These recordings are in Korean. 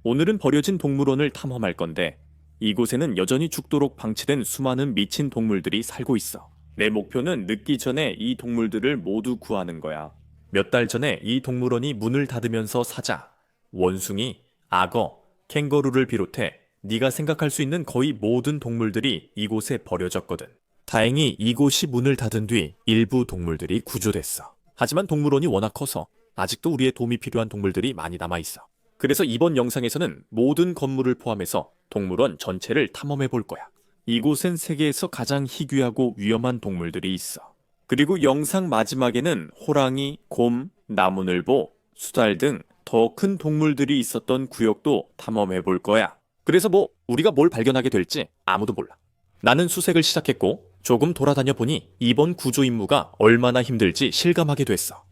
오늘은 버려진 동물원을 탐험할 건데 이곳에는 여전히 죽도록 방치된 수많은 미친 동물들이 살고 있어. 내 목표는 늦기 전에 이 동물들을 모두 구하는 거야. 몇 달 전에 이 동물원이 문을 닫으면서 사자, 원숭이, 악어, 캥거루를 비롯해 네가 생각할 수 있는 거의 모든 동물들이 이곳에 버려졌거든. 다행히 이곳이 문을 닫은 뒤 일부 동물들이 구조됐어. 하지만 동물원이 워낙 커서 아직도 우리의 도움이 필요한 동물들이 많이 남아있어. 그래서 이번 영상에서는 모든 건물을 포함해서 동물원 전체를 탐험해 볼 거야. 이곳엔 세계에서 가장 희귀하고 위험한 동물들이 있어. 그리고 영상 마지막에는 호랑이, 곰, 나무늘보, 수달 등 더 큰 동물들이 있었던 구역도 탐험해 볼 거야. 그래서 우리가 뭘 발견하게 될지 아무도 몰라. 나는 수색을 시작했고 조금 돌아다녀 보니 이번 구조 임무가 얼마나 힘들지 실감하게 됐어.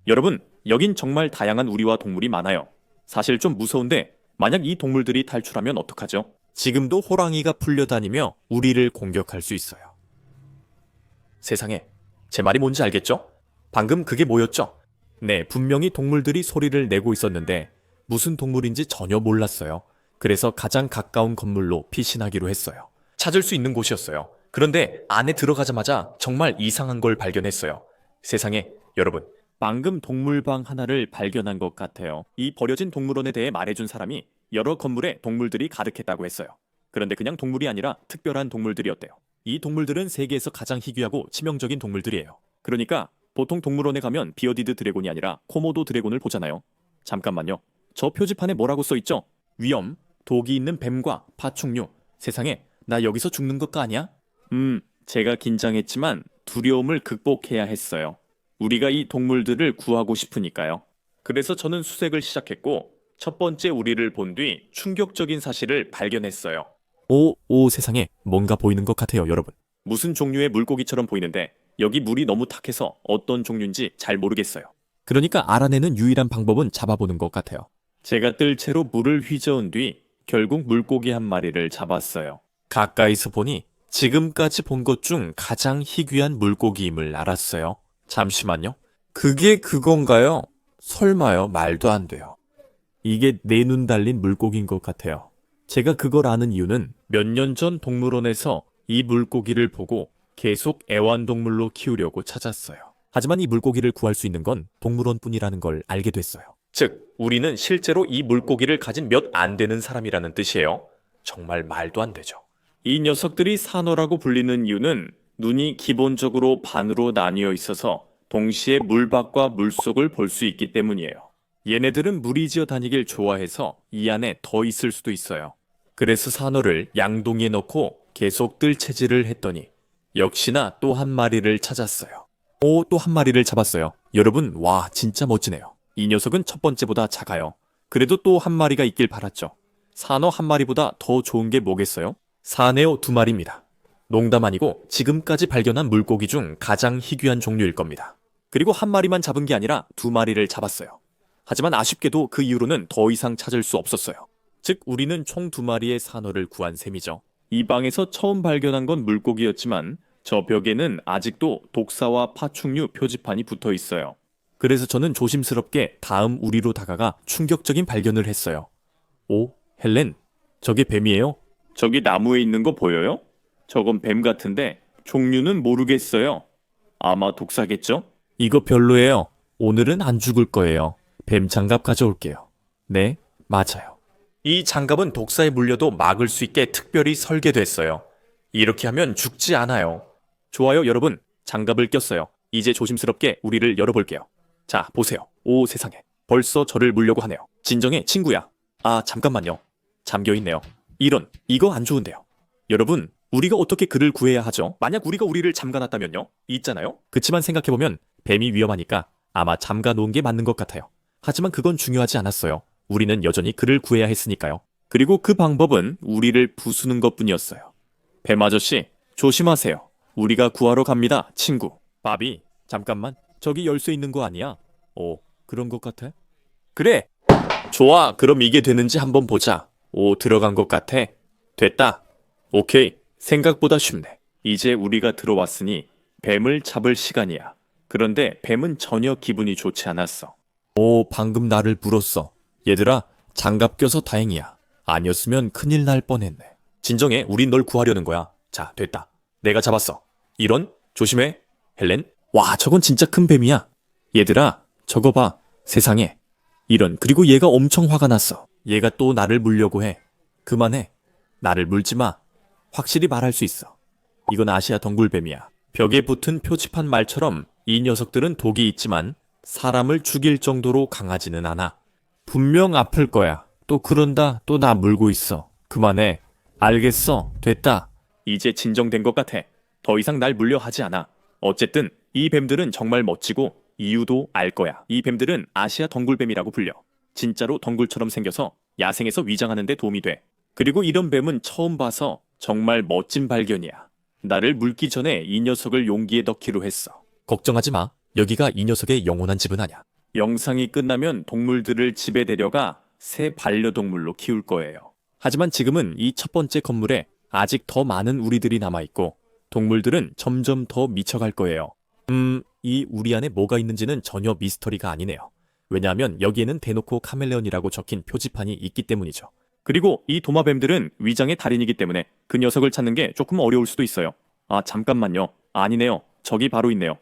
여러분, 여긴 정말 다양한 우리와 동물이 많아요. 사실 좀 무서운데 만약 이 동물들이 탈출하면 어떡하죠? 지금도 호랑이가 풀려다니며 우리를 공격할 수 있어요. 세상에, 제 말이 뭔지 알겠죠? 방금 그게 뭐였죠? 네, 분명히 동물들이 소리를 내고 있었는데 무슨 동물인지 전혀 몰랐어요. 그래서 가장 가까운 건물로 피신하기로 했어요. 찾을 수 있는 곳이었어요. 그런데 안에 들어가자마자 정말 이상한 걸 발견했어요. 세상에, 여러분, 방금 동물방 하나를 발견한 것 같아요. 이 버려진 동물원에 대해 말해준 사람이 여러 건물에 동물들이 가득했다고 했어요. 그런데 그냥 동물이 아니라 특별한 동물들이었대요. 이 동물들은 세계에서 가장 희귀하고 치명적인 동물들이에요. 그러니까 보통 동물원에 가면 비어디드 드래곤이 아니라 코모도 드래곤을 보잖아요. 잠깐만요. 저 표지판에 뭐라고 써있죠? 위험, 독이 있는 뱀과 파충류. 세상에, 나 여기서 죽는 것가 아니야? 제가 긴장했지만 두려움을 극복해야 했어요. 우리가 이 동물들을 구하고 싶으니까요. 그래서 저는 수색을 시작했고 첫 번째 우리를 본 뒤 충격적인 사실을 발견했어요. 오, 세상에, 뭔가 보이는 것 같아요, 여러분. 무슨 종류의 물고기처럼 보이는데 여기 물이 너무 탁해서 어떤 종류인지 잘 모르겠어요. 그러니까 알아내는 유일한 방법은 잡아보는 것 같아요. 제가 뜰채로 물을 휘저은 뒤 결국 물고기 한 마리를 잡았어요. 가까이서 보니 지금까지 본 것 중 가장 희귀한 물고기임을 알았어요. 잠시만요. 그게 그건가요? 설마요, 말도 안 돼요. 이게 네 눈 달린 물고기인 것 같아요. 제가 그걸 아는 이유는 몇 년 전 동물원에서 이 물고기를 보고 계속 애완동물로 키우려고 찾았어요. 하지만 이 물고기를 구할 수 있는 건 동물원뿐이라는 걸 알게 됐어요. 즉, 우리는 실제로 이 물고기를 가진 몇 안 되는 사람이라는 뜻이에요. 정말 말도 안 되죠. 이 녀석들이 산호라고 불리는 이유는 눈이 기본적으로 반으로 나뉘어 있어서 동시에 물밖과 물속을 볼 수 있기 때문이에요. 얘네들은 무리 지어 다니길 좋아해서 이 안에 더 있을 수도 있어요. 그래서 산호를 양동이에 넣고 계속 뜰채질을 했더니 역시나 또 한 마리를 찾았어요. 또 한 마리를 잡았어요. 여러분, 와, 진짜 멋지네요. 이 녀석은 첫 번째보다 작아요. 그래도 또 한 마리가 있길 바랐죠. 산호 한 마리보다 더 좋은 게 뭐겠어요? 사네오 두 마리입니다. 농담 아니고 지금까지 발견한 물고기 중 가장 희귀한 종류일 겁니다. 그리고 한 마리만 잡은 게 아니라 두 마리를 잡았어요. 하지만 아쉽게도 그 이후로는 더 이상 찾을 수 없었어요. 즉, 우리는 총 두 마리의 산호를 구한 셈이죠. 이 방에서 처음 발견한 건 물고기였지만 저 벽에는 아직도 독사와 파충류 표지판이 붙어 있어요. 그래서 저는 조심스럽게 다음 우리로 다가가 충격적인 발견을 했어요. 오, 헬렌, 저게 뱀이에요? 저기 나무에 있는 거 보여요? 저건 뱀 같은데 종류는 모르겠어요. 아마 독사겠죠? 이거 별로예요. 오늘은 안 죽을 거예요. 뱀 장갑 가져올게요. 네, 맞아요. 이 장갑은 독사에 물려도 막을 수 있게 특별히 설계됐어요. 이렇게 하면 죽지 않아요. 좋아요, 여러분. 장갑을 꼈어요. 이제 조심스럽게 우리를 열어볼게요. 자, 보세요. 오, 세상에. 벌써 저를 물려고 하네요. 진정해, 친구야. 아, 잠깐만요. 잠겨있네요. 이거 안 좋은데요. 여러분, 우리가 어떻게 그를 구해야 하죠? 만약 우리가 우리를 잠가놨다면요? 있잖아요? 그치만 생각해보면 뱀이 위험하니까 아마 잠가놓은 게 맞는 것 같아요. 하지만 그건 중요하지 않았어요. 우리는 여전히 그를 구해야 했으니까요. 그리고 그 방법은 우리를 부수는 것뿐이었어요. 뱀 아저씨, 조심하세요. 우리가 구하러 갑니다, 친구. 바비, 잠깐만. 저기 열쇠 있는 거 아니야? 오, 그런 것 같아? 그래! 좋아, 그럼 이게 되는지 한번 보자. 오, 들어간 것 같아. 됐다. 오케이, 생각보다 쉽네. 이제 우리가 들어왔으니 뱀을 잡을 시간이야. 그런데 뱀은 전혀 기분이 좋지 않았어. 오, 방금 나를 물었어. 얘들아, 장갑 껴서 다행이야. 아니었으면 큰일 날 뻔했네. 진정해, 우린 널 구하려는 거야. 자, 됐다. 내가 잡았어. 이런? 조심해, 헬렌. 와, 저건 진짜 큰 뱀이야. 얘들아, 저거 봐. 세상에. 이런, 그리고 얘가 엄청 화가 났어. 얘가 또 나를 물려고 해. 그만해. 나를 물지 마. 확실히 말할 수 있어. 이건 아시아 덩굴뱀이야. 벽에 붙은 표지판 말처럼 이 녀석들은 독이 있지만 사람을 죽일 정도로 강하지는 않아. 분명 아플 거야. 또 그런다. 또 나 물고 있어. 그만해. 알겠어. 됐다. 이제 진정된 것 같아. 더 이상 날 물려 하지 않아. 어쨌든 이 뱀들은 정말 멋지고 이유도 알 거야. 이 뱀들은 아시아 덩굴뱀이라고 불려. 진짜로 덩굴처럼 생겨서 야생에서 위장하는 데 도움이 돼. 그리고 이런 뱀은 처음 봐서 정말 멋진 발견이야. 나를 물기 전에 이 녀석을 용기에 넣기로 했어. 걱정하지 마. 여기가 이 녀석의 영원한 집은 아니야. 영상이 끝나면 동물들을 집에 데려가 새 반려동물로 키울 거예요. 하지만 지금은 이 첫 번째 건물에 아직 더 많은 우리들이 남아있고 동물들은 점점 더 미쳐갈 거예요. 이 우리 안에 뭐가 있는지는 전혀 미스터리가 아니네요. 왜냐하면 여기에는 대놓고 카멜레온이라고 적힌 표지판이 있기 때문이죠. 그리고 이 도마뱀들은 위장의 달인이기 때문에 그 녀석을 찾는 게 조금 어려울 수도 있어요. 아, 잠깐만요. 아니네요. 저기 바로 있네요.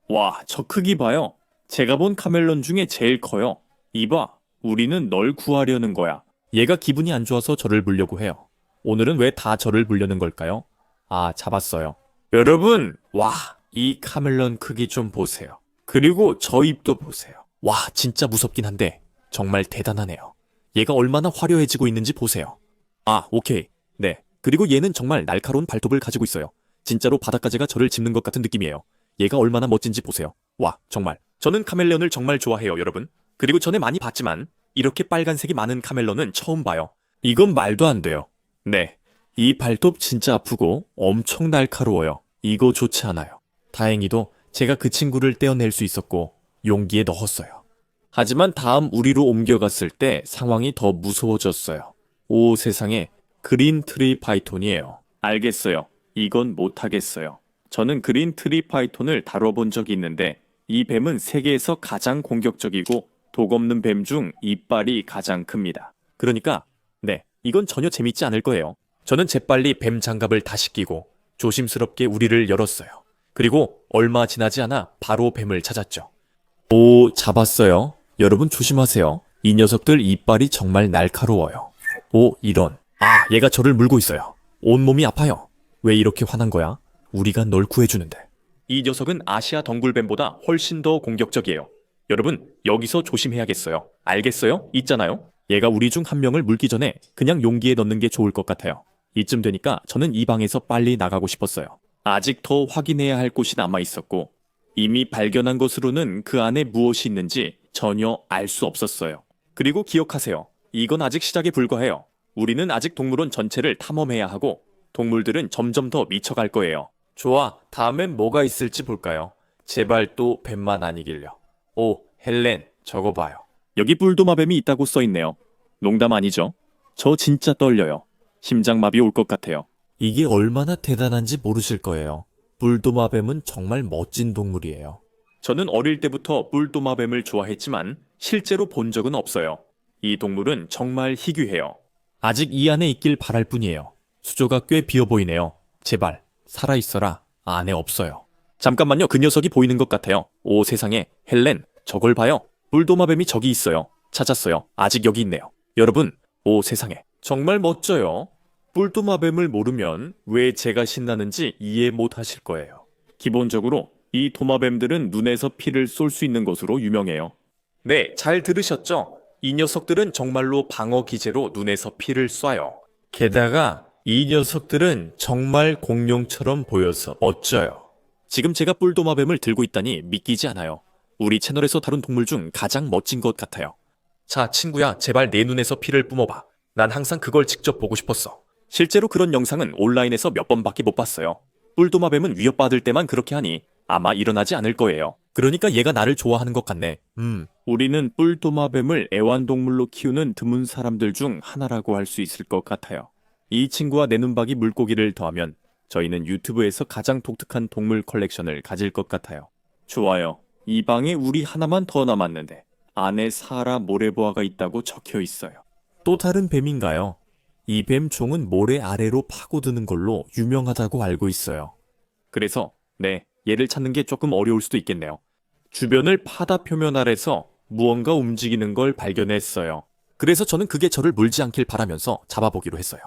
와, 저 크기 봐요. 제가 본 카멜론 중에 제일 커요. 이봐, 우리는 널 구하려는 거야. 얘가 기분이 안 좋아서 저를 물려고 해요. 오늘은 왜 다 저를 물려는 걸까요? 아, 잡았어요. 여러분, 와, 이 카멜론 크기 좀 보세요. 그리고 저 입도 보세요. 와, 진짜 무섭긴 한데 정말 대단하네요. 얘가 얼마나 화려해지고 있는지 보세요. 아, 오케이. 네. 그리고 얘는 정말 날카로운 발톱을 가지고 있어요. 진짜로 바닷가재가 저를 짚는 것 같은 느낌이에요. 얘가 얼마나 멋진지 보세요. 와, 정말. 저는 카멜레온을 정말 좋아해요, 여러분. 그리고 전에 많이 봤지만 이렇게 빨간색이 많은 카멜론은 처음 봐요. 이건 말도 안 돼요. 네. 이 발톱 진짜 아프고 엄청 날카로워요. 이거 좋지 않아요. 다행히도 제가 그 친구를 떼어낼 수 있었고 용기에 넣었어요. 하지만 다음 우리로 옮겨갔을 때 상황이 더 무서워졌어요. 오, 세상에. 그린 트리 파이톤이에요. 알겠어요. 이건 못하겠어요. 저는 그린 트리 파이톤을 다뤄본 적이 있는데 이 뱀은 세계에서 가장 공격적이고 독 없는 뱀 중 이빨이 가장 큽니다. 그러니까 네, 이건 전혀 재밌지 않을 거예요. 저는 재빨리 뱀 장갑을 다시 끼고 조심스럽게 우리를 열었어요. 그리고 얼마 지나지 않아 바로 뱀을 찾았죠. 오, 잡았어요. 여러분 조심하세요. 이 녀석들 이빨이 정말 날카로워요. 오, 이런. 아, 얘가 저를 물고 있어요. 온몸이 아파요. 왜 이렇게 화난 거야? 우리가 널 구해주는데. 이 녀석은 아시아 덩굴뱀보다 훨씬 더 공격적이에요. 여러분, 여기서 조심해야겠어요. 알겠어요? 있잖아요. 얘가 우리 중 한 명을 물기 전에 그냥 용기에 넣는 게 좋을 것 같아요. 이쯤 되니까 저는 이 방에서 빨리 나가고 싶었어요. 아직 더 확인해야 할 곳이 남아 있었고 이미 발견한 것으로는 그 안에 무엇이 있는지 전혀 알 수 없었어요. 그리고 기억하세요. 이건 아직 시작에 불과해요. 우리는 아직 동물원 전체를 탐험해야 하고 동물들은 점점 더 미쳐갈 거예요. 좋아, 다음엔 뭐가 있을지 볼까요? 제발 또 뱀만 아니길요. 오, 헬렌, 저거 봐요. 여기 뿔도마뱀이 있다고 써있네요. 농담 아니죠? 저 진짜 떨려요. 심장마비 올 것 같아요. 이게 얼마나 대단한지 모르실 거예요. 뿔도마뱀은 정말 멋진 동물이에요. 저는 어릴 때부터 뿔도마뱀을 좋아했지만 실제로 본 적은 없어요. 이 동물은 정말 희귀해요. 아직 이 안에 있길 바랄 뿐이에요. 수조가 꽤 비어 보이네요. 제발 살아있어라. 안에 없어요. 잠깐만요. 그 녀석이 보이는 것 같아요. 오, 세상에. 헬렌, 저걸 봐요. 뿔도마뱀이 저기 있어요. 찾았어요. 아직 여기 있네요. 여러분, 오, 세상에. 정말 멋져요. 뿔도마뱀을 모르면 왜 제가 신나는지 이해 못 하실 거예요. 기본적으로 이 도마뱀들은 눈에서 피를 쏠 수 있는 것으로 유명해요. 네, 잘 들으셨죠? 이 녀석들은 정말로 방어 기제로 눈에서 피를 쏴요. 게다가 이 녀석들은 정말 공룡처럼 보여서 멋져요. 지금 제가 뿔도마뱀을 들고 있다니 믿기지 않아요. 우리 채널에서 다룬 동물 중 가장 멋진 것 같아요. 자, 친구야, 제발 내 눈에서 피를 뿜어봐. 난 항상 그걸 직접 보고 싶었어. 실제로 그런 영상은 온라인에서 몇 번밖에 못 봤어요. 뿔도마뱀은 위협받을 때만 그렇게 하니 아마 일어나지 않을 거예요. 그러니까 얘가 나를 좋아하는 것 같네. 우리는 뿔도마뱀을 애완동물로 키우는 드문 사람들 중 하나라고 할 수 있을 것 같아요. 이 친구와 내 눈박이 물고기를 더하면 저희는 유튜브에서 가장 독특한 동물 컬렉션을 가질 것 같아요. 좋아요. 이 방에 우리 하나만 더 남았는데 안에 사라 모래보아가 있다고 적혀 있어요. 또 다른 뱀인가요? 이 뱀 종은 모래 아래로 파고드는 걸로 유명하다고 알고 있어요. 그래서 얘를 찾는 게 조금 어려울 수도 있겠네요. 주변을 파다 표면 아래서 무언가 움직이는 걸 발견했어요. 그래서 저는 그게 저를 물지 않길 바라면서 잡아보기로 했어요.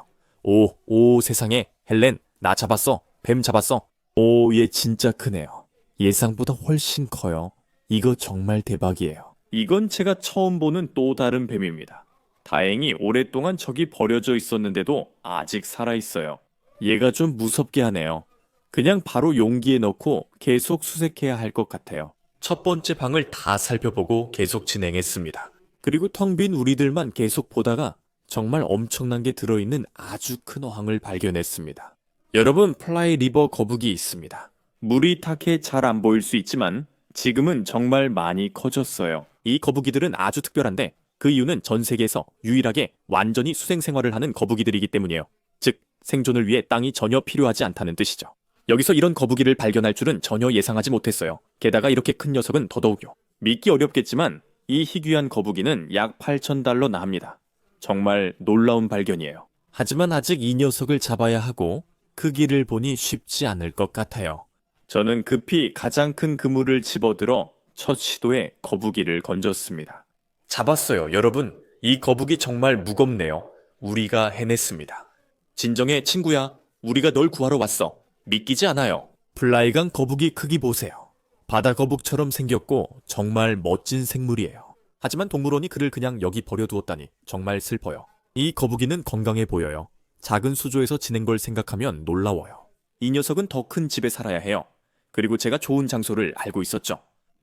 오, 세상에. 헬렌, 나 잡았어. 뱀 잡았어. 오, 얘 진짜 크네요. 예상보다 훨씬 커요. 이거 정말 대박이에요. 이건 제가 처음 보는 또 다른 뱀입니다. 다행히 오랫동안 저기 버려져 있었는데도 아직 살아있어요. 얘가 좀 무섭게 하네요. 그냥 바로 용기에 넣고 계속 수색해야 할 것 같아요. 첫 번째 방을 다 살펴보고 계속 진행했습니다. 그리고 텅 빈 우리들만 계속 보다가 정말 엄청난 게 들어있는 아주 큰 어항을 발견했습니다. 여러분, 플라이 리버 거북이 있습니다. 물이 탁해 잘 안 보일 수 있지만 지금은 정말 많이 커졌어요. 이 거북이들은 아주 특별한데 그 이유는 전 세계에서 유일하게 완전히 수생 생활을 하는 거북이들이기 때문이에요. 즉, 생존을 위해 땅이 전혀 필요하지 않다는 뜻이죠. 여기서 이런 거북이를 발견할 줄은 전혀 예상하지 못했어요. 게다가 이렇게 큰 녀석은 더더욱요. 믿기 어렵겠지만 이 희귀한 거북이는 약 8,000달러나 합니다. 정말 놀라운 발견이에요. 하지만 아직 이 녀석을 잡아야 하고 크기를 보니 쉽지 않을 것 같아요. 저는 급히 가장 큰 그물을 집어들어 첫 시도에 거북이를 건졌습니다. 잡았어요, 여러분. 이 거북이 정말 무겁네요. 우리가 해냈습니다. 진정해, 친구야. 우리가 널 구하러 왔어. 믿기지 않아요. 플라이강 거북이 크기 보세요. 바다 거북처럼 생겼고 정말 멋진 생물이에요. 하지만 동물원이 그를 그냥 여기 버려두었다니 정말 슬퍼요. 이 거북이는 건강해 보여요. 작은 수조에서 지낸 걸 생각하면 놀라워요. 이 녀석은 더 큰 집에 살아야 해요. 그리고 제가 좋은 장소를 알고 있었죠.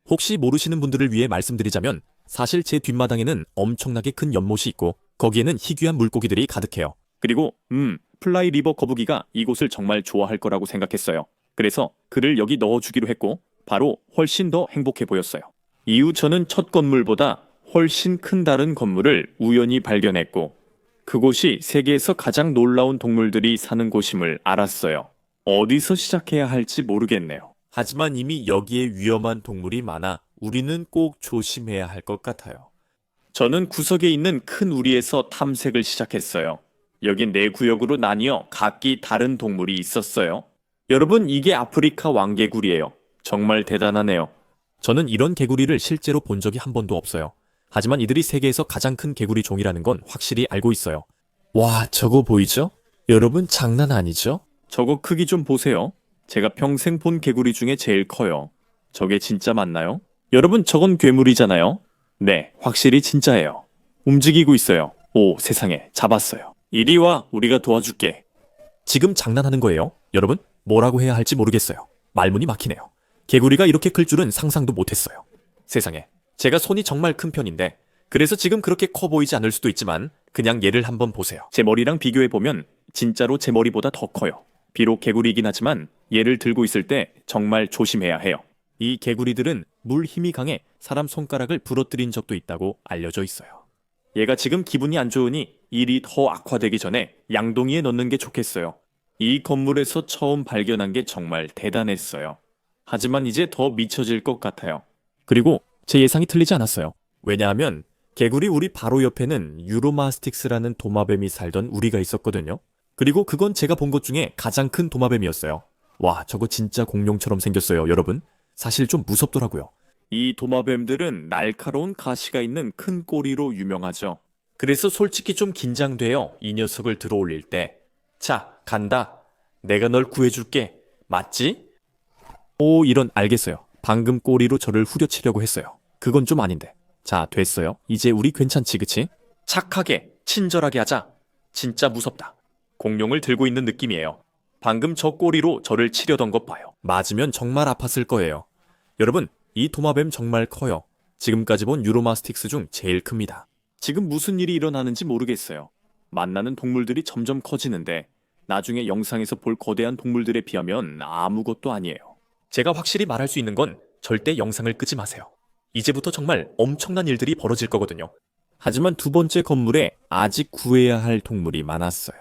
혹시 모르시는 분들을 위해 말씀드리자면 사실 제 뒷마당에는 엄청나게 큰 연못이 있고 거기에는 희귀한 물고기들이 가득해요. 그리고 플라이 리버 거북이가 이곳을 정말 좋아할 거라고 생각했어요. 그래서 그를 여기 넣어주기로 했고 바로 훨씬 더 행복해 보였어요. 이후 저는 첫 건물보다 훨씬 큰 다른 건물을 우연히 발견했고 그곳이 세계에서 가장 놀라운 동물들이 사는 곳임을 알았어요. 어디서 시작해야 할지 모르겠네요. 하지만 이미 여기에 위험한 동물이 많아 우리는 꼭 조심해야 할 것 같아요. 저는 구석에 있는 큰 우리에서 탐색을 시작했어요. 여긴 4구역으로 나뉘어 각기 다른 동물이 있었어요. 여러분, 이게 아프리카 왕개구리예요. 정말 대단하네요. 저는 이런 개구리를 실제로 본 적이 한 번도 없어요. 하지만 이들이 세계에서 가장 큰 개구리 종이라는 건 확실히 알고 있어요. 와, 저거 보이죠? 여러분, 장난 아니죠? 저거 크기 좀 보세요. 제가 평생 본 개구리 중에 제일 커요. 저게 진짜 맞나요? 여러분, 저건 괴물이잖아요? 네, 확실히 진짜예요. 움직이고 있어요. 오, 세상에, 잡았어요. 이리 와, 우리가 도와줄게. 지금 장난하는 거예요? 여러분, 뭐라고 해야 할지 모르겠어요. 말문이 막히네요. 개구리가 이렇게 클 줄은 상상도 못했어요. 세상에, 제가 손이 정말 큰 편인데 그래서 지금 그렇게 커 보이지 않을 수도 있지만 그냥 얘를 한번 보세요. 제 머리랑 비교해보면 진짜로 제 머리보다 더 커요. 비록 개구리이긴 하지만 얘를 들고 있을 때 정말 조심해야 해요. 이 개구리들은 물 힘이 강해 사람 손가락을 부러뜨린 적도 있다고 알려져 있어요. 얘가 지금 기분이 안 좋으니 일이 더 악화되기 전에 양동이에 넣는 게 좋겠어요. 이 건물에서 처음 발견한 게 정말 대단했어요. 하지만 이제 더 미쳐질 것 같아요. 그리고 제 예상이 틀리지 않았어요. 왜냐하면 개구리 우리 바로 옆에는 유로마스틱스라는 도마뱀이 살던 우리가 있었거든요. 그리고 그건 제가 본 것 중에 가장 큰 도마뱀이었어요. 와, 저거 진짜 공룡처럼 생겼어요, 여러분. 사실 좀 무섭더라고요. 이 도마뱀들은 날카로운 가시가 있는 큰 꼬리로 유명하죠. 그래서 솔직히 좀 긴장돼요, 이 녀석을 들어 올릴 때. 자, 간다. 내가 널 구해줄게. 맞지? 오, 알겠어요. 방금 꼬리로 저를 후려치려고 했어요. 그건 좀 아닌데. 자, 됐어요. 이제 우리 괜찮지, 그치? 착하게, 친절하게 하자. 진짜 무섭다. 공룡을 들고 있는 느낌이에요. 방금 저 꼬리로 저를 치려던 것 봐요. 맞으면 정말 아팠을 거예요. 여러분, 이 도마뱀 정말 커요. 지금까지 본 유로마스틱스 중 제일 큽니다. 지금 무슨 일이 일어나는지 모르겠어요. 만나는 동물들이 점점 커지는데 나중에 영상에서 볼 거대한 동물들에 비하면 아무것도 아니에요. 제가 확실히 말할 수 있는 건 절대 영상을 끄지 마세요. 이제부터 정말 엄청난 일들이 벌어질 거거든요. 하지만 두 번째 건물에 아직 구해야 할 동물이 많았어요.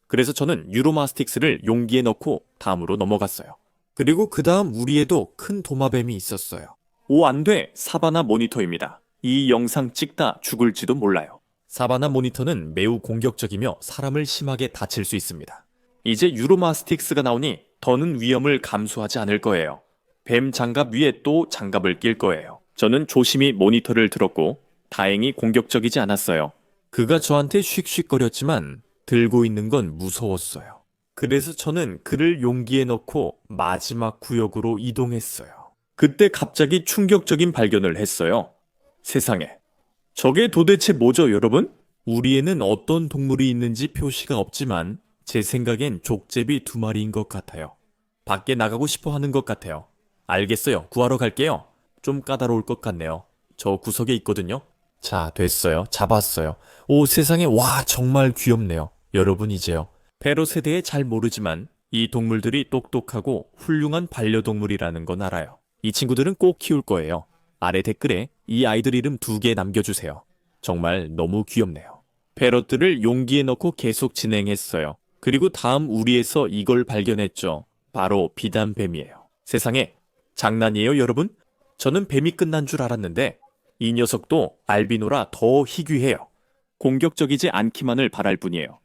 그래서 저는 유로마스틱스를 용기에 넣고 다음으로 넘어갔어요. 그리고 그 다음 우리에도 큰 도마뱀이 있었어요. 오, 안 돼. 사바나 모니터입니다. 이 영상 찍다 죽을지도 몰라요. 사바나 모니터는 매우 공격적이며 사람을 심하게 다칠 수 있습니다. 이제 유로마스틱스가 나오니 더는 위험을 감수하지 않을 거예요. 뱀 장갑 위에 또 장갑을 낄 거예요. 저는 조심히 모니터를 들었고 다행히 공격적이지 않았어요. 그가 저한테 쉭쉭거렸지만 들고 있는 건 무서웠어요. 그래서 저는 그를 용기에 넣고 마지막 구역으로 이동했어요. 그때 갑자기 충격적인 발견을 했어요. 세상에. 저게 도대체 뭐죠, 여러분? 우리에는 어떤 동물이 있는지 표시가 없지만 제 생각엔 족제비 2마리인 것 같아요. 밖에 나가고 싶어 하는 것 같아요. 알겠어요. 구하러 갈게요. 좀 까다로울 것 같네요. 저 구석에 있거든요. 자, 됐어요. 잡았어요. 오, 세상에, 와, 정말 귀엽네요. 여러분 이제요. 페롯에 대해 잘 모르지만 이 동물들이 똑똑하고 훌륭한 반려동물이라는 건 알아요. 이 친구들은 꼭 키울 거예요. 아래 댓글에 이 아이들 이름 2개 남겨주세요. 정말 너무 귀엽네요. 페롯들을 용기에 넣고 계속 진행했어요. 그리고 다음 우리에서 이걸 발견했죠. 바로 비단뱀이에요. 세상에, 장난이에요, 여러분? 저는 뱀이 끝난 줄 알았는데 이 녀석도 알비노라 더 희귀해요. 공격적이지 않기만을 바랄 뿐이에요.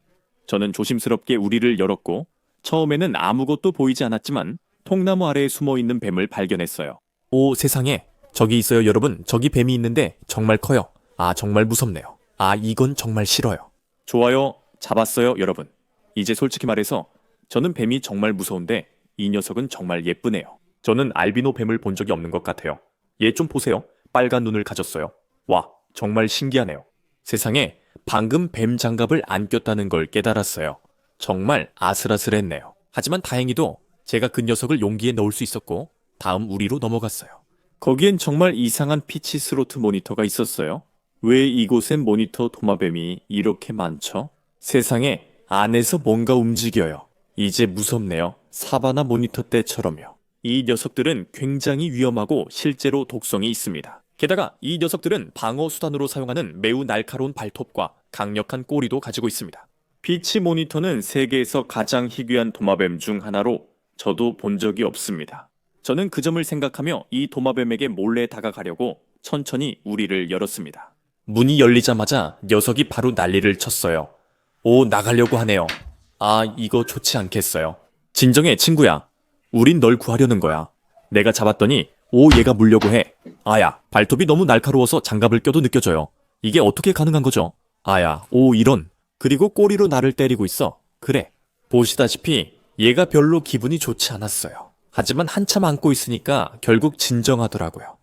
저는 조심스럽게 우리를 열었고 처음에는 아무것도 보이지 않았지만 통나무 아래에 숨어있는 뱀을 발견했어요. 오, 세상에, 저기 있어요, 여러분. 저기 뱀이 있는데 정말 커요. 아, 정말 무섭네요. 아, 이건 정말 싫어요. 좋아요. 잡았어요, 여러분. 이제 솔직히 말해서 저는 뱀이 정말 무서운데 이 녀석은 정말 예쁘네요. 저는 알비노 뱀을 본 적이 없는 것 같아요. 얘 좀 보세요. 빨간 눈을 가졌어요. 와, 정말 신기하네요. 세상에, 방금 뱀 장갑을 안 꼈다는 걸 깨달았어요. 정말 아슬아슬했네요. 하지만 다행히도 제가 그 녀석을 용기에 넣을 수 있었고 다음 우리로 넘어갔어요. 거기엔 정말 이상한 피치 스로트 모니터가 있었어요. 왜 이곳엔 모니터 도마뱀이 이렇게 많죠? 세상에, 안에서 뭔가 움직여요. 이제 무섭네요. 사바나 모니터 때처럼요. 이 녀석들은 굉장히 위험하고 실제로 독성이 있습니다. 게다가 이 녀석들은 방어 수단으로 사용하는 매우 날카로운 발톱과 강력한 꼬리도 가지고 있습니다. 피치 모니터는 세계에서 가장 희귀한 도마뱀 중 하나로 저도 본 적이 없습니다. 저는 그 점을 생각하며 이 도마뱀에게 몰래 다가가려고 천천히 우리를 열었습니다. 문이 열리자마자 녀석이 바로 난리를 쳤어요. 오, 나가려고 하네요. 아, 이거 좋지 않겠어요. 진정해, 친구야. 우린 널 구하려는 거야. 내가 잡았더니 오, 얘가 물려고 해. 아야, 발톱이 너무 날카로워서 장갑을 껴도 느껴져요. 이게 어떻게 가능한 거죠? 아야, 오, 이런. 그리고 꼬리로 나를 때리고 있어. 그래. 보시다시피 얘가 별로 기분이 좋지 않았어요. 하지만 한참 안고 있으니까 결국 진정하더라고요.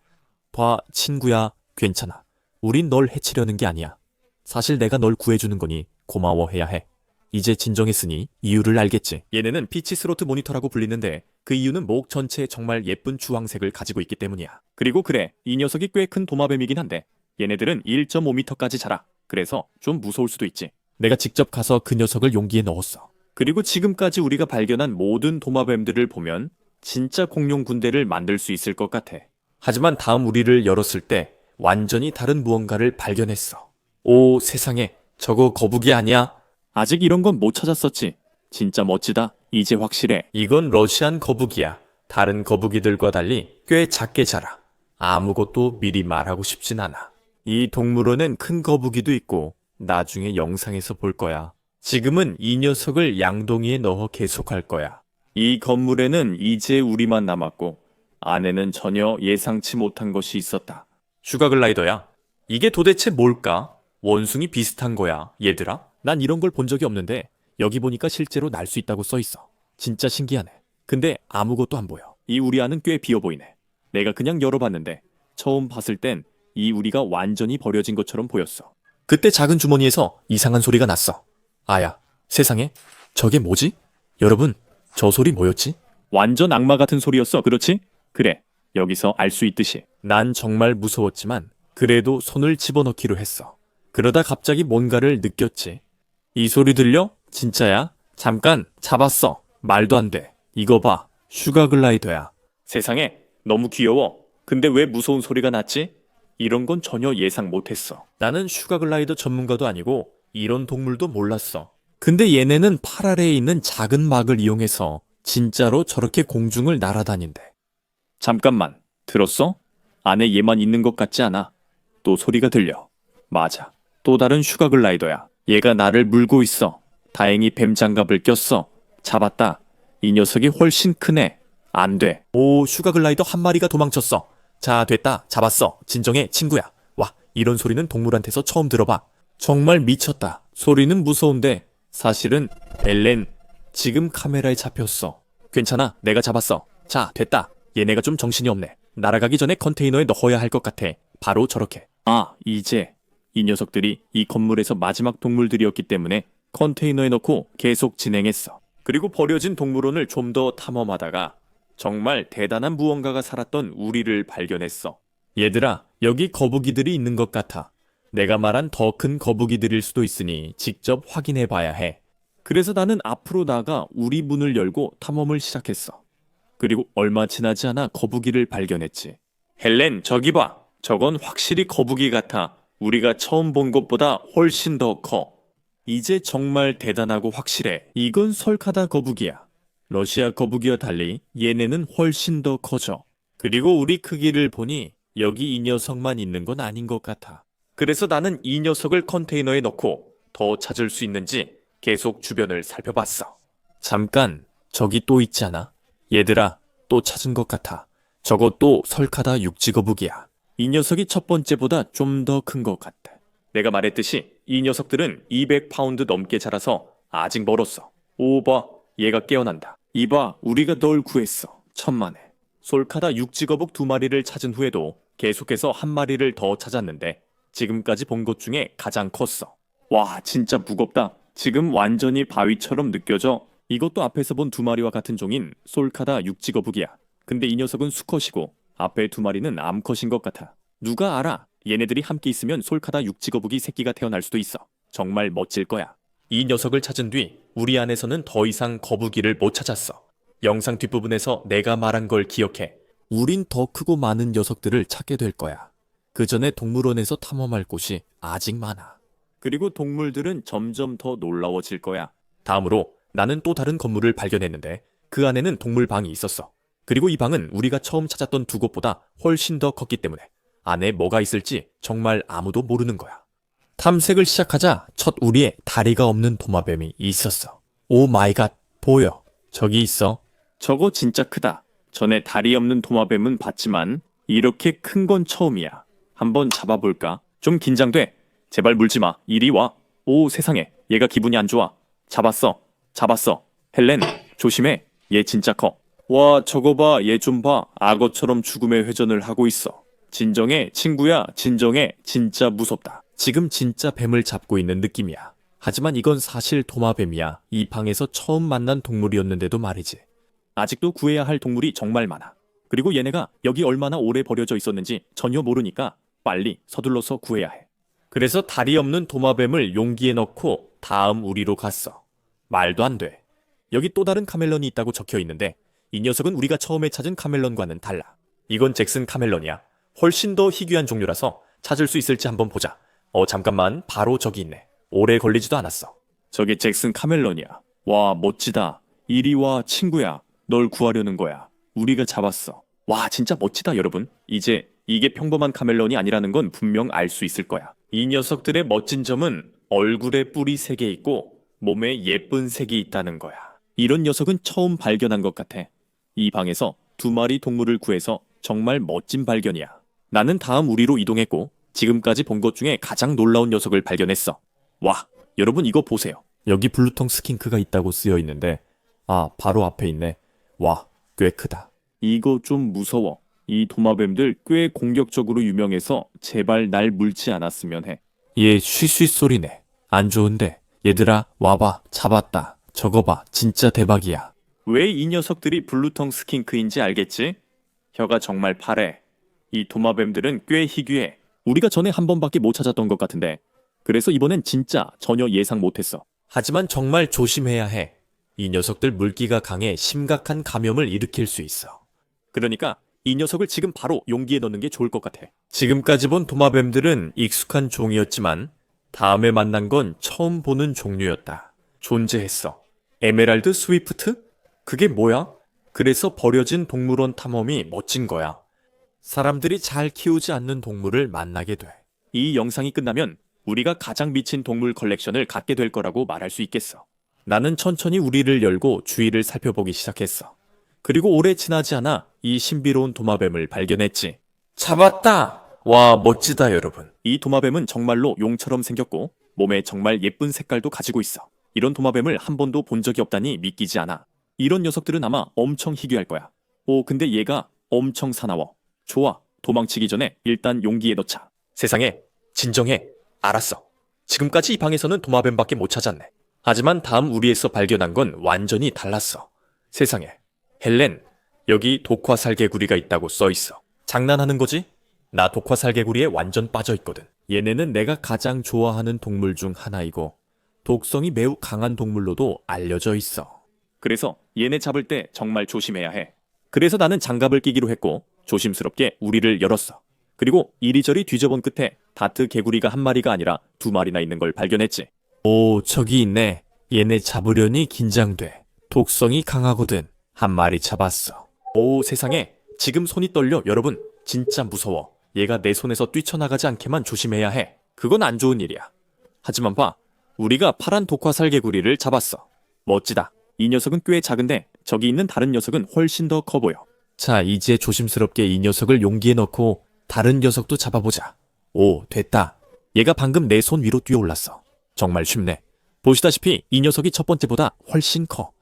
봐, 친구야. 괜찮아. 우린 널 해치려는 게 아니야. 사실 내가 널 구해주는 거니 고마워해야 해. 이제 진정했으니 이유를 알겠지. 얘네는 피치 스로트 모니터라고 불리는데 그 이유는 목 전체에 정말 예쁜 주황색을 가지고 있기 때문이야. 그리고 그래, 이 녀석이 꽤 큰 도마뱀이긴 한데 얘네들은 1.5m까지 자라. 그래서 좀 무서울 수도 있지. 내가 직접 가서 그 녀석을 용기에 넣었어. 그리고 지금까지 우리가 발견한 모든 도마뱀들을 보면 진짜 공룡 군대를 만들 수 있을 것 같아. 하지만 다음 우리를 열었을 때 완전히 다른 무언가를 발견했어. 오, 세상에, 저거 거북이 아니야? 아직 이런 건 못 찾았었지. 진짜 멋지다. 이제 확실해. 이건 러시안 거북이야. 다른 거북이들과 달리 꽤 작게 자라. 아무것도 미리 말하고 싶진 않아. 이 동물원엔 큰 거북이도 있고 나중에 영상에서 볼 거야. 지금은 이 녀석을 양동이에 넣어 계속할 거야. 이 건물에는 이제 우리만 남았고 안에는 전혀 예상치 못한 것이 있었다. 슈가글라이더야. 이게 도대체 뭘까? 원숭이 비슷한 거야, 얘들아. 난 이런 걸 본 적이 없는데 여기 보니까 실제로 날 수 있다고 써있어. 진짜 신기하네. 근데 아무것도 안 보여. 이 우리 안은 꽤 비어 보이네. 내가 그냥 열어봤는데 처음 봤을 땐 이 우리가 완전히 버려진 것처럼 보였어. 그때 작은 주머니에서 이상한 소리가 났어. 아야, 세상에, 저게 뭐지? 여러분, 저 소리 뭐였지? 완전 악마 같은 소리였어, 그렇지? 그래, 여기서 알 수 있듯이. 난 정말 무서웠지만 그래도 손을 집어넣기로 했어. 그러다 갑자기 뭔가를 느꼈지. 이 소리 들려? 진짜야? 잠깐, 잡았어. 말도 안 돼. 이거 봐, 슈가글라이더야. 세상에, 너무 귀여워. 근데 왜 무서운 소리가 났지? 이런 건 전혀 예상 못했어. 나는 슈가글라이더 전문가도 아니고 이런 동물도 몰랐어. 근데 얘네는 팔 아래에 있는 작은 막을 이용해서 진짜로 저렇게 공중을 날아다닌대. 잠깐만, 들었어? 안에 얘만 있는 것 같지 않아? 또 소리가 들려. 맞아. 또 다른 슈가글라이더야. 얘가 나를 물고 있어. 다행히 뱀 장갑을 꼈어. 잡았다. 이 녀석이 훨씬 크네. 안 돼. 오, 슈가글라이더 한 마리가 도망쳤어. 자, 됐다. 잡았어. 진정해, 친구야. 와, 이런 소리는 동물한테서 처음 들어봐. 정말 미쳤다. 소리는 무서운데 사실은 엘렌 지금 카메라에 잡혔어. 괜찮아, 내가 잡았어. 자, 됐다. 얘네가 좀 정신이 없네. 날아가기 전에 컨테이너에 넣어야 할 것 같아. 바로 저렇게. 아, 이제 이 녀석들이 이 건물에서 마지막 동물들이었기 때문에 컨테이너에 넣고 계속 진행했어. 그리고 버려진 동물원을 좀 더 탐험하다가 정말 대단한 무언가가 살았던 우리를 발견했어. 얘들아, 여기 거북이들이 있는 것 같아. 내가 말한 더 큰 거북이들일 수도 있으니 직접 확인해 봐야 해. 그래서 나는 앞으로 나가 우리 문을 열고 탐험을 시작했어. 그리고 얼마 지나지 않아 거북이를 발견했지. 헬렌, 저기 봐. 저건 확실히 거북이 같아. 우리가 처음 본 것보다 훨씬 더 커. 이제 정말 대단하고 확실해. 이건 설카다 거북이야. 러시아 거북이와 달리 얘네는 훨씬 더 커져. 그리고 우리 크기를 보니 여기 이 녀석만 있는 건 아닌 것 같아. 그래서 나는 이 녀석을 컨테이너에 넣고 더 찾을 수 있는지 계속 주변을 살펴봤어. 잠깐, 저기 또 있지 않아? 얘들아, 또 찾은 것 같아. 저거 또 설카다 육지거북이야. 이 녀석이 첫 번째보다 좀 더 큰 것 같아. 내가 말했듯이 이 녀석들은 200파운드 넘게 자라서 아직 멀었어. 오, 봐, 얘가 깨어난다. 이봐, 우리가 널 구했어. 천만에. 솔카다 육지거북 2마리를 찾은 후에도 계속해서 한 마리를 더 찾았는데 지금까지 본 것 중에 가장 컸어. 와, 진짜 무겁다. 지금 완전히 바위처럼 느껴져. 이것도 앞에서 본 2마리와 같은 종인 솔카다 육지거북이야. 근데 이 녀석은 수컷이고 앞에 2마리는 암컷인 것 같아. 누가 알아? 얘네들이 함께 있으면 솔카다 육지거북이 새끼가 태어날 수도 있어. 정말 멋질 거야. 이 녀석을 찾은 뒤 우리 안에서는 더 이상 거북이를 못 찾았어. 영상 뒷부분에서 내가 말한 걸 기억해. 우린 더 크고 많은 녀석들을 찾게 될 거야. 그 전에 동물원에서 탐험할 곳이 아직 많아. 그리고 동물들은 점점 더 놀라워질 거야. 다음으로 나는 또 다른 건물을 발견했는데 그 안에는 동물방이 있었어. 그리고 이 방은 우리가 처음 찾았던 두 곳보다 훨씬 더 컸기 때문에 안에 뭐가 있을지 정말 아무도 모르는 거야. 탐색을 시작하자 첫 우리에 다리가 없는 도마뱀이 있었어. 오 마이 갓, 보여. 저기 있어. 저거 진짜 크다. 전에 다리 없는 도마뱀은 봤지만 이렇게 큰 건 처음이야. 한번 잡아볼까? 좀 긴장돼. 제발 물지 마. 이리 와. 오, 세상에. 얘가 기분이 안 좋아. 잡았어. 잡았어. 헬렌, 조심해. 얘 진짜 커. 와, 저거 봐. 얘 좀 봐. 악어처럼 죽음의 회전을 하고 있어. 진정해, 친구야. 진정해. 진짜 무섭다. 지금 진짜 뱀을 잡고 있는 느낌이야. 하지만 이건 사실 도마뱀이야. 이 방에서 처음 만난 동물이었는데도 말이지. 아직도 구해야 할 동물이 정말 많아. 그리고 얘네가 여기 얼마나 오래 버려져 있었는지 전혀 모르니까 빨리 서둘러서 구해야 해. 그래서 다리 없는 도마뱀을 용기에 넣고 다음 우리로 갔어. 말도 안 돼. 여기 또 다른 카멜론이 있다고 적혀 있는데 이 녀석은 우리가 처음에 찾은 카멜론과는 달라. 이건 잭슨 카멜론이야. 훨씬 더 희귀한 종류라서 찾을 수 있을지 한번 보자. 잠깐만. 바로 저기 있네. 오래 걸리지도 않았어. 저게 잭슨 카멜론이야. 와, 멋지다. 이리 와, 친구야. 널 구하려는 거야. 우리가 잡았어. 와, 진짜 멋지다, 여러분. 이제 이게 평범한 카멜론이 아니라는 건 분명 알 수 있을 거야. 이 녀석들의 멋진 점은 얼굴에 뿔이 3개 있고 몸에 예쁜 색이 있다는 거야. 이런 녀석은 처음 발견한 것 같아. 이 방에서 2마리 동물을 구해서 정말 멋진 발견이야. 나는 다음 우리로 이동했고 지금까지 본 것 중에 가장 놀라운 녀석을 발견했어. 와, 여러분 이거 보세요. 여기 블루텅 스킨크가 있다고 쓰여 있는데 바로 앞에 있네. 와, 꽤 크다. 이거 좀 무서워. 이 도마뱀들 꽤 공격적으로 유명해서 제발 날 물지 않았으면 해. 얘 쉬쉬 소리네. 안 좋은데. 얘들아, 와봐. 잡았다. 저거 봐. 진짜 대박이야. 왜 이 녀석들이 블루텅 스킨크인지 알겠지? 혀가 정말 파래. 이 도마뱀들은 꽤 희귀해. 우리가 전에 한 번밖에 못 찾았던 것 같은데. 그래서 이번엔 진짜 전혀 예상 못했어. 하지만 정말 조심해야 해. 이 녀석들 물기가 강해 심각한 감염을 일으킬 수 있어. 그러니까 이 녀석을 지금 바로 용기에 넣는 게 좋을 것 같아. 지금까지 본 도마뱀들은 익숙한 종이었지만 다음에 만난 건 처음 보는 종류였다. 존재했어. 에메랄드 스위프트? 그게 뭐야? 그래서 버려진 동물원 탐험이 멋진 거야. 사람들이 잘 키우지 않는 동물을 만나게 돼. 이 영상이 끝나면 우리가 가장 미친 동물 컬렉션을 갖게 될 거라고 말할 수 있겠어. 나는 천천히 우리를 열고 주위를 살펴보기 시작했어. 그리고 오래 지나지 않아 이 신비로운 도마뱀을 발견했지. 잡았다! 와, 멋지다, 여러분. 이 도마뱀은 정말로 용처럼 생겼고 몸에 정말 예쁜 색깔도 가지고 있어. 이런 도마뱀을 한 번도 본 적이 없다니 믿기지 않아. 이런 녀석들은 아마 엄청 희귀할 거야. 오, 근데 얘가 엄청 사나워. 좋아, 도망치기 전에 일단 용기에 넣자. 세상에, 진정해. 알았어. 지금까지 이 방에서는 도마뱀밖에 못 찾았네. 하지만 다음 우리에서 발견한 건 완전히 달랐어. 세상에, 헬렌, 여기 독화살개구리가 있다고 써있어. 장난하는 거지? 나 독화살개구리에 완전 빠져있거든. 얘네는 내가 가장 좋아하는 동물 중 하나이고 독성이 매우 강한 동물로도 알려져 있어. 그래서 얘네 잡을 때 정말 조심해야 해. 그래서 나는 장갑을 끼기로 했고 조심스럽게 우리를 열었어. 그리고 이리저리 뒤져본 끝에 다트 개구리가 한 마리가 아니라 두 마리나 있는 걸 발견했지. 오, 저기 있네. 얘네 잡으려니 긴장돼. 독성이 강하거든. 한 마리 잡았어. 오, 세상에. 지금 손이 떨려. 여러분, 진짜 무서워. 얘가 내 손에서 뛰쳐나가지 않게만 조심해야 해. 그건 안 좋은 일이야. 하지만 봐. 우리가 파란 독화살개구리를 잡았어. 멋지다. 이 녀석은 꽤 작은데 저기 있는 다른 녀석은 훨씬 더 커 보여. 자, 이제 조심스럽게 이 녀석을 용기에 넣고 다른 녀석도 잡아보자. 오, 됐다. 얘가 방금 내 손 위로 뛰어올랐어. 정말 쉽네. 보시다시피 이 녀석이 첫 번째보다 훨씬 커.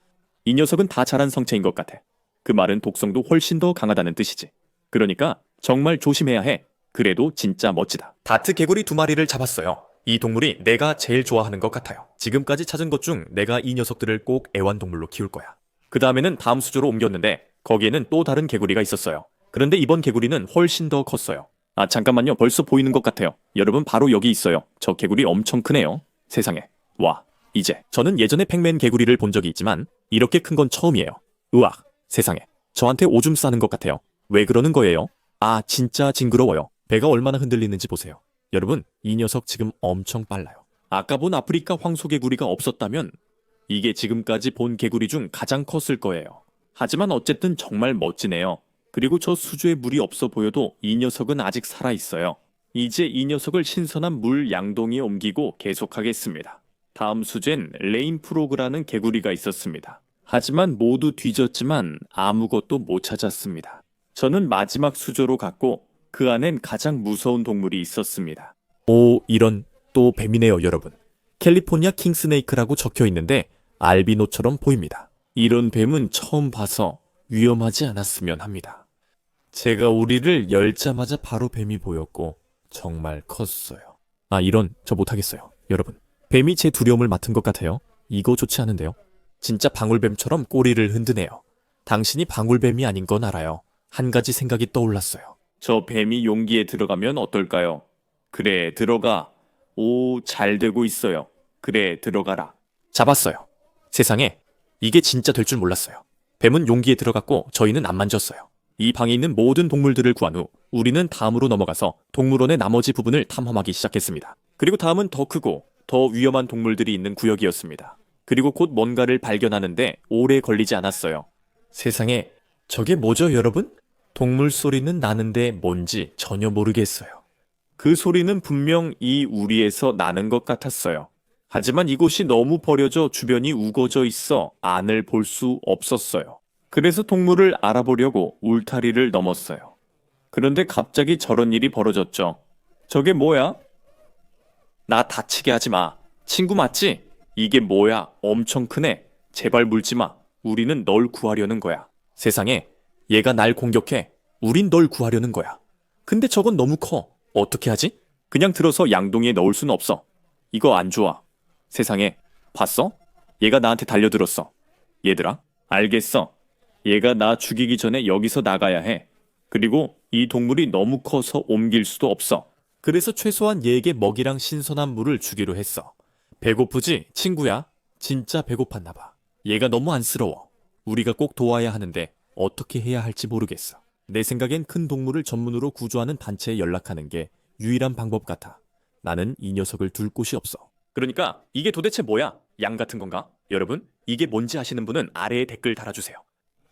이 녀석은 다 자란 성체인 것 같아. 그 말은 독성도 훨씬 더 강하다는 뜻이지. 그러니까 정말 조심해야 해. 그래도 진짜 멋지다. 다트 개구리 두 마리를 잡았어요. 이 동물이 내가 제일 좋아하는 것 같아요. 지금까지 찾은 것 중 내가 이 녀석들을 꼭 애완동물로 키울 거야. 그 다음에는 다음 수조로 옮겼는데 거기에는 또 다른 개구리가 있었어요. 그런데 이번 개구리는 훨씬 더 컸어요. 아, 잠깐만요. 벌써 보이는 것 같아요. 여러분, 바로 여기 있어요. 저 개구리 엄청 크네요. 세상에. 와, 이제 저는 예전에 팩맨 개구리를 본 적이 있지만 이렇게 큰 건 처음이에요. 으악, 세상에. 저한테 오줌 싸는 것 같아요. 왜 그러는 거예요? 아, 진짜 징그러워요. 배가 얼마나 흔들리는지 보세요. 여러분, 이 녀석 지금 엄청 빨라요. 아까 본 아프리카 황소개구리가 없었다면 이게 지금까지 본 개구리 중 가장 컸을 거예요. 하지만 어쨌든 정말 멋지네요. 그리고 저 수조에 물이 없어 보여도 이 녀석은 아직 살아있어요. 이제 이 녀석을 신선한 물 양동이에 옮기고 계속하겠습니다. 다음 수조엔 레인프로그라는 개구리가 있었습니다. 하지만 모두 뒤졌지만 아무것도 못 찾았습니다. 저는 마지막 수조로 갔고 그 안엔 가장 무서운 동물이 있었습니다. 오, 이런, 또 뱀이네요, 여러분. 캘리포니아 킹스네이크라고 적혀 있는데 알비노처럼 보입니다. 이런 뱀은 처음 봐서 위험하지 않았으면 합니다. 제가 우리를 열자마자 바로 뱀이 보였고 정말 컸어요. 아, 이런, 저 못하겠어요. 여러분, 뱀이 제 두려움을 맡은 것 같아요. 이거 좋지 않은데요? 진짜 방울뱀처럼 꼬리를 흔드네요. 당신이 방울뱀이 아닌 건 알아요. 한 가지 생각이 떠올랐어요. 저 뱀이 용기에 들어가면 어떨까요? 그래, 들어가. 오, 잘 되고 있어요. 그래, 들어가라. 잡았어요. 세상에, 이게 진짜 될 줄 몰랐어요. 뱀은 용기에 들어갔고 저희는 안 만졌어요. 이 방에 있는 모든 동물들을 구한 후 우리는 다음으로 넘어가서 동물원의 나머지 부분을 탐험하기 시작했습니다. 그리고 다음은 더 크고 더 위험한 동물들이 있는 구역이었습니다. 그리고 곧 뭔가를 발견하는데 오래 걸리지 않았어요. 세상에, 저게 뭐죠, 여러분? 동물 소리는 나는데 뭔지 전혀 모르겠어요. 그 소리는 분명 이 우리에서 나는 것 같았어요. 하지만 이곳이 너무 버려져 주변이 우거져 있어 안을 볼 수 없었어요. 그래서 동물을 알아보려고 울타리를 넘었어요. 그런데 갑자기 저런 일이 벌어졌죠. 저게 뭐야? 나 다치게 하지 마. 친구 맞지? 이게 뭐야? 엄청 크네. 제발 물지 마. 우리는 널 구하려는 거야. 세상에, 얘가 날 공격해. 우린 널 구하려는 거야. 근데 저건 너무 커. 어떻게 하지? 그냥 들어서 양동이에 넣을 수는 없어. 이거 안 좋아. 세상에, 봤어? 얘가 나한테 달려들었어. 얘들아, 알겠어. 얘가 나 죽이기 전에 여기서 나가야 해. 그리고 이 동물이 너무 커서 옮길 수도 없어. 그래서 최소한 얘에게 먹이랑 신선한 물을 주기로 했어. 배고프지, 친구야? 진짜 배고팠나 봐. 얘가 너무 안쓰러워. 우리가 꼭 도와야 하는데 어떻게 해야 할지 모르겠어. 내 생각엔 큰 동물을 전문으로 구조하는 단체에 연락하는 게 유일한 방법 같아. 나는 이 녀석을 둘 곳이 없어. 그러니까 이게 도대체 뭐야? 양 같은 건가? 여러분, 이게 뭔지 아시는 분은 아래에 댓글 달아주세요.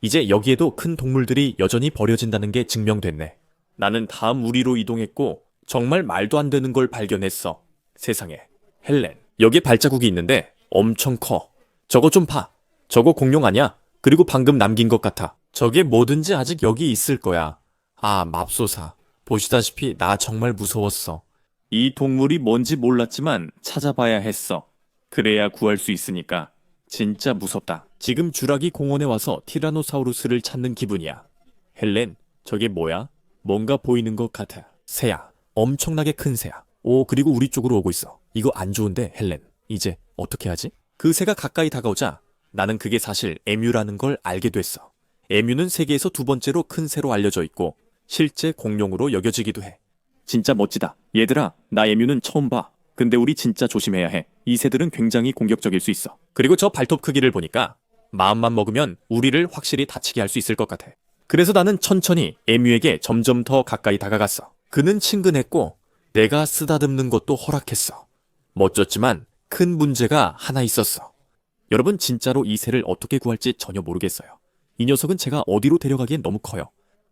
이제 여기에도 큰 동물들이 여전히 버려진다는 게 증명됐네. 나는 다음 우리로 이동했고 정말 말도 안 되는 걸 발견했어. 세상에, 헬렌, 여기에 발자국이 있는데 엄청 커. 저거 좀 봐. 저거 공룡 아니야? 그리고 방금 남긴 것 같아. 저게 뭐든지 아직 여기 있을 거야. 아, 맙소사. 보시다시피 나 정말 무서웠어. 이 동물이 뭔지 몰랐지만 찾아봐야 했어. 그래야 구할 수 있으니까. 진짜 무섭다. 지금 주라기 공원에 와서 티라노사우루스를 찾는 기분이야. 헬렌, 저게 뭐야? 뭔가 보이는 것 같아. 새야. 엄청나게 큰 새야. 오, 그리고 우리 쪽으로 오고 있어. 이거 안 좋은데, 헬렌. 이제 어떻게 하지? 그 새가 가까이 다가오자 나는 그게 사실 에뮤라는 걸 알게 됐어. 에뮤는 세계에서 두 번째로 큰 새로 알려져 있고 실제 공룡으로 여겨지기도 해. 진짜 멋지다. 얘들아, 나 에뮤는 처음 봐. 근데 우리 진짜 조심해야 해. 이 새들은 굉장히 공격적일 수 있어. 그리고 저 발톱 크기를 보니까 마음만 먹으면 우리를 확실히 다치게 할 수 있을 것 같아. 그래서 나는 천천히 에뮤에게 점점 더 가까이 다가갔어. 그는 친근했고 내가 쓰다듬는 것도 허락했어. 멋졌지만 큰 문제가 하나 있었어. 여러분, 진짜로 이 새를 어떻게 구할지 전혀 모르겠어요. 이 녀석은 제가 어디로 데려가기엔 너무 커요.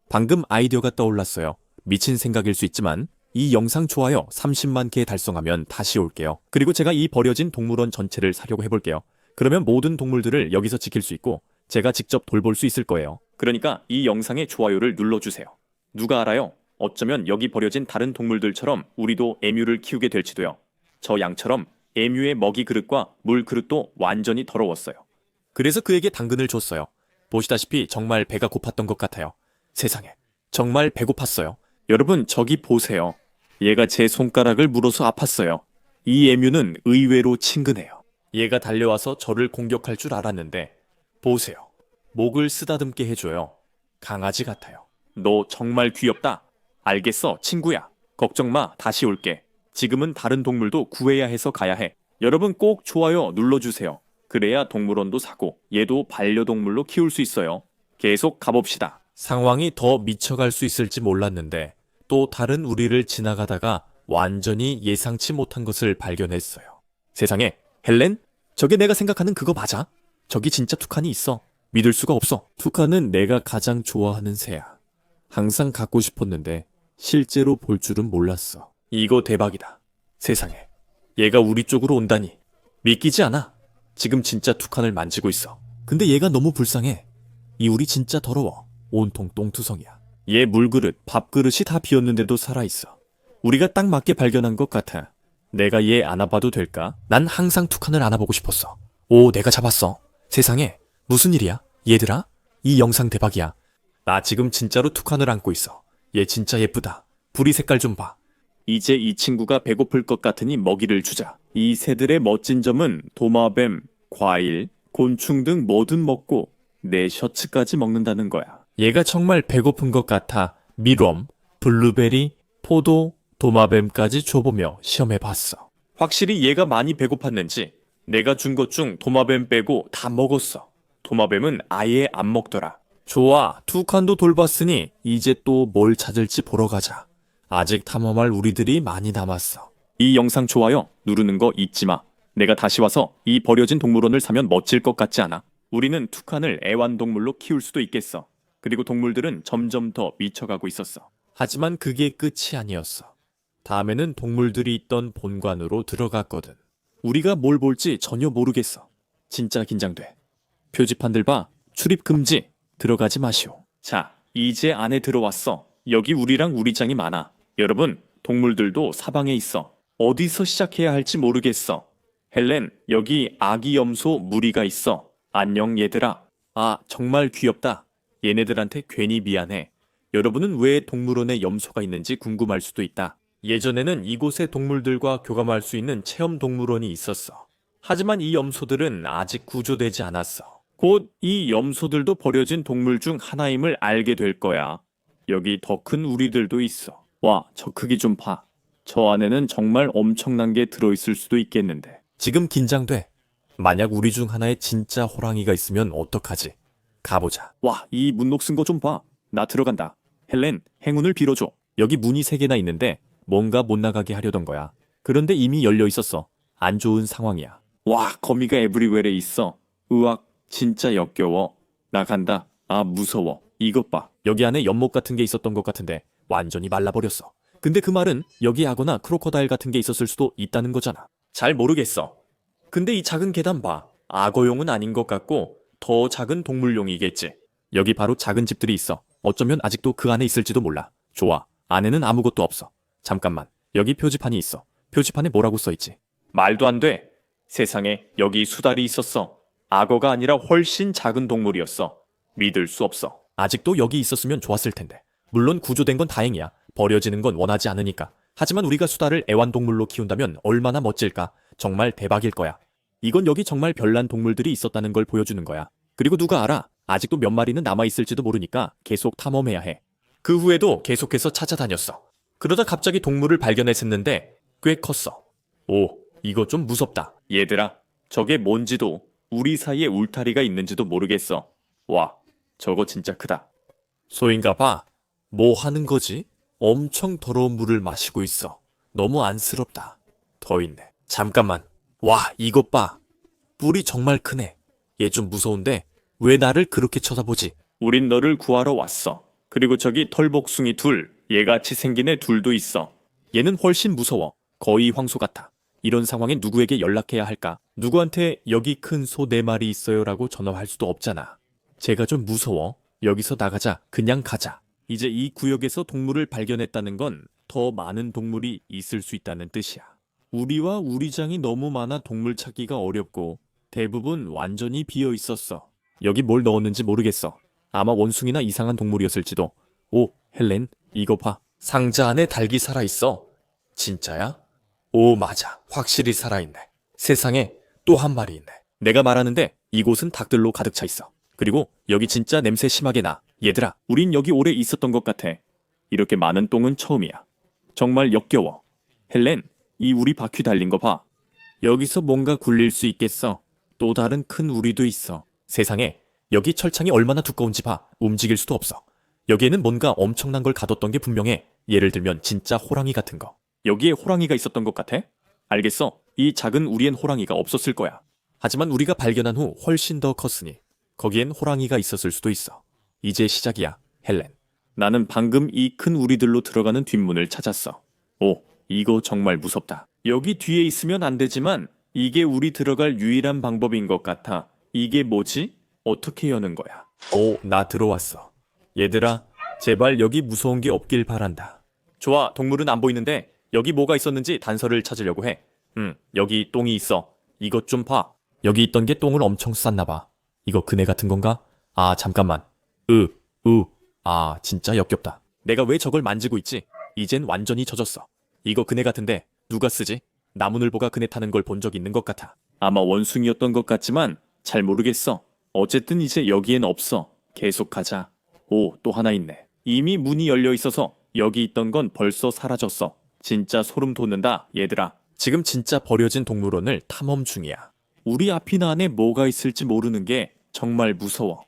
방금 아이디어가 떠올랐어요. 미친 생각일 수 있지만 이 영상 좋아요 30만 개 달성하면 다시 올게요. 그리고 제가 이 버려진 동물원 전체를 사려고 해볼게요. 그러면 모든 동물들을 여기서 지킬 수 있고 제가 직접 돌볼 수 있을 거예요. 그러니까 이 영상에 좋아요를 눌러주세요. 누가 알아요? 어쩌면 여기 버려진 다른 동물들처럼 우리도 에뮤를 키우게 될지도요. 저 양처럼 에뮤의 먹이 그릇과 물 그릇도 완전히 더러웠어요. 그래서 그에게 당근을 줬어요. 보시다시피 정말 배가 고팠던 것 같아요. 세상에, 정말 배고팠어요. 여러분, 저기 보세요. 얘가 제 손가락을 물어서 아팠어요. 이 에뮤는 의외로 친근해요. 얘가 달려와서 저를 공격할 줄 알았는데 보세요. 목을 쓰다듬게 해줘요. 강아지 같아요. 너 정말 귀엽다. 알겠어, 친구야. 걱정 마, 다시 올게. 지금은 다른 동물도 구해야 해서 가야 해. 여러분 꼭 좋아요 눌러주세요. 그래야 동물원도 사고 얘도 반려동물로 키울 수 있어요. 계속 가봅시다. 상황이 더 미쳐갈 수 있을지 몰랐는데 또 다른 우리를 지나가다가 완전히 예상치 못한 것을 발견했어요. 세상에, 헬렌? 저게 내가 생각하는 그거 맞아? 저기 진짜 투칸이 있어. 믿을 수가 없어. 투칸은 내가 가장 좋아하는 새야. 항상 갖고 싶었는데 실제로 볼 줄은 몰랐어. 이거 대박이다. 세상에, 얘가 우리 쪽으로 온다니. 믿기지 않아. 지금 진짜 투칸을 만지고 있어. 근데 얘가 너무 불쌍해. 이 우리 진짜 더러워. 온통 똥투성이야. 얘 물그릇, 밥그릇이 다 비었는데도 살아있어. 우리가 딱 맞게 발견한 것 같아. 내가 얘 안아봐도 될까? 난 항상 투칸을 안아보고 싶었어. 오, 내가 잡았어. 세상에, 무슨 일이야? 얘들아? 이 영상 대박이야. 나 지금 진짜로 투칸을 안고 있어. 얘 진짜 예쁘다. 부리 색깔 좀 봐. 이제 이 친구가 배고플 것 같으니 먹이를 주자. 이 새들의 멋진 점은 도마뱀, 과일, 곤충 등 뭐든 먹고 내 셔츠까지 먹는다는 거야. 얘가 정말 배고픈 것 같아 미럼, 블루베리, 포도, 도마뱀까지 줘보며 시험해봤어. 확실히 얘가 많이 배고팠는지 내가 준 것 중 도마뱀 빼고 다 먹었어. 도마뱀은 아예 안 먹더라. 좋아, 투칸도 돌봤으니 이제 또 뭘 찾을지 보러 가자. 아직 탐험할 우리들이 많이 남았어. 이 영상 좋아요 누르는 거 잊지 마. 내가 다시 와서 이 버려진 동물원을 사면 멋질 것 같지 않아? 우리는 투칸을 애완동물로 키울 수도 있겠어. 그리고 동물들은 점점 더 미쳐가고 있었어. 하지만 그게 끝이 아니었어. 다음에는 동물들이 있던 본관으로 들어갔거든. 우리가 뭘 볼지 전혀 모르겠어. 진짜 긴장돼. 표지판들 봐. 출입 금지. 들어가지 마시오. 자, 이제 안에 들어왔어. 여기 우리랑 우리장이 많아. 여러분, 동물들도 사방에 있어. 어디서 시작해야 할지 모르겠어. 헬렌, 여기 아기 염소 무리가 있어. 안녕 얘들아. 아, 정말 귀엽다. 얘네들한테 괜히 미안해. 여러분은 왜 동물원에 염소가 있는지 궁금할 수도 있다. 예전에는 이곳에 동물들과 교감할 수 있는 체험 동물원이 있었어. 하지만 이 염소들은 아직 구조되지 않았어. 곧 이 염소들도 버려진 동물 중 하나임을 알게 될 거야. 여기 더 큰 우리들도 있어. 와, 저 크기 좀 봐. 저 안에는 정말 엄청난 게 들어있을 수도 있겠는데. 지금 긴장돼. 만약 우리 중 하나에 진짜 호랑이가 있으면 어떡하지? 가보자. 와, 이 문 녹슨 거 좀 봐. 나 들어간다. 헬렌, 행운을 빌어줘. 여기 문이 3개나 있는데 뭔가 못 나가게 하려던 거야. 그런데 이미 열려 있었어. 안 좋은 상황이야. 와, 거미가 에브리웨어에 있어. 으악, 진짜 역겨워. 나간다. 아, 무서워. 이것 봐. 여기 안에 연못 같은 게 있었던 것 같은데 완전히 말라버렸어. 근데 그 말은 여기 악어나 크로커다일 같은 게 있었을 수도 있다는 거잖아. 잘 모르겠어. 근데 이 작은 계단 봐. 악어용은 아닌 것 같고 더 작은 동물용이겠지. 여기 바로 작은 집들이 있어. 어쩌면 아직도 그 안에 있을지도 몰라. 좋아. 안에는 아무것도 없어. 잠깐만. 여기 표지판이 있어. 표지판에 뭐라고 써있지? 말도 안 돼. 세상에 여기 수달이 있었어. 악어가 아니라 훨씬 작은 동물이었어. 믿을 수 없어. 아직도 여기 있었으면 좋았을 텐데. 물론 구조된 건 다행이야. 버려지는 건 원하지 않으니까. 하지만 우리가 수달을 애완동물로 키운다면 얼마나 멋질까. 정말 대박일 거야. 이건 여기 정말 별난 동물들이 있었다는 걸 보여주는 거야. 그리고 누가 알아? 아직도 몇 마리는 남아있을지도 모르니까 계속 탐험해야 해. 그 후에도 계속해서 찾아다녔어. 그러다 갑자기 동물을 발견했었는데 꽤 컸어. 오, 이거 좀 무섭다. 얘들아, 저게 뭔지도 우리 사이에 울타리가 있는지도 모르겠어. 와, 저거 진짜 크다. 소인가 봐. 뭐 하는 거지? 엄청 더러운 물을 마시고 있어. 너무 안쓰럽다. 더 있네. 잠깐만. 와, 이것 봐. 뿔이 정말 크네. 얘 좀 무서운데 왜 나를 그렇게 쳐다보지? 우린 너를 구하러 왔어. 그리고 저기 털복숭이 둘, 얘같이 생긴 애 둘도 있어. 얘는 훨씬 무서워. 거의 황소 같아. 이런 상황에 누구에게 연락해야 할까? 누구한테 여기 큰 소 4마리 있어요라고 전화할 수도 없잖아. 제가 좀 무서워. 여기서 나가자. 그냥 가자. 이제 이 구역에서 동물을 발견했다는 건 더 많은 동물이 있을 수 있다는 뜻이야. 우리와 우리장이 너무 많아 동물 찾기가 어렵고 대부분 완전히 비어 있었어. 여기 뭘 넣었는지 모르겠어. 아마 원숭이나 이상한 동물이었을지도. 오, 헬렌, 이거 봐. 상자 안에 닭이 살아있어. 진짜야? 오, 맞아. 확실히 살아있네. 세상에 또 한 마리 있네. 내가 말하는데 이곳은 닭들로 가득 차 있어. 그리고 여기 진짜 냄새 심하게 나. 얘들아, 우린 여기 오래 있었던 것 같아. 이렇게 많은 똥은 처음이야. 정말 역겨워. 헬렌, 이 우리 바퀴 달린 거 봐. 여기서 뭔가 굴릴 수 있겠어. 또 다른 큰 우리도 있어. 세상에, 여기 철창이 얼마나 두꺼운지 봐. 움직일 수도 없어. 여기에는 뭔가 엄청난 걸 가뒀던 게 분명해. 예를 들면 진짜 호랑이 같은 거. 여기에 호랑이가 있었던 것 같아? 알겠어. 이 작은 우리엔 호랑이가 없었을 거야. 하지만 우리가 발견한 후 훨씬 더 컸으니 거기엔 호랑이가 있었을 수도 있어. 이제 시작이야, 헬렌. 나는 방금 이 큰 우리들로 들어가는 뒷문을 찾았어. 오, 이거 정말 무섭다. 여기 뒤에 있으면 안 되지만 이게 우리 들어갈 유일한 방법인 것 같아. 이게 뭐지? 어떻게 여는 거야? 오, 나 들어왔어. 얘들아, 제발 여기 무서운 게 없길 바란다. 좋아, 동물은 안 보이는데 여기 뭐가 있었는지 단서를 찾으려고 해. 여기 똥이 있어. 이것 좀 봐. 여기 있던 게 똥을 엄청 쌌나 봐. 이거 그네 같은 건가? 아, 잠깐만. 아, 진짜 역겹다. 내가 왜 저걸 만지고 있지? 이젠 완전히 젖었어. 이거 그네 같은데 누가 쓰지? 나무늘보가 그네 타는 걸 본 적 있는 것 같아. 아마 원숭이였던 것 같지만 잘 모르겠어. 어쨌든 이제 여기엔 없어. 계속 가자. 오, 또 하나 있네. 이미 문이 열려 있어서 여기 있던 건 벌써 사라졌어. 진짜 소름 돋는다, 얘들아. 지금 진짜 버려진 동물원을 탐험 중이야. 우리 앞이나 안에 뭐가 있을지 모르는 게 정말 무서워.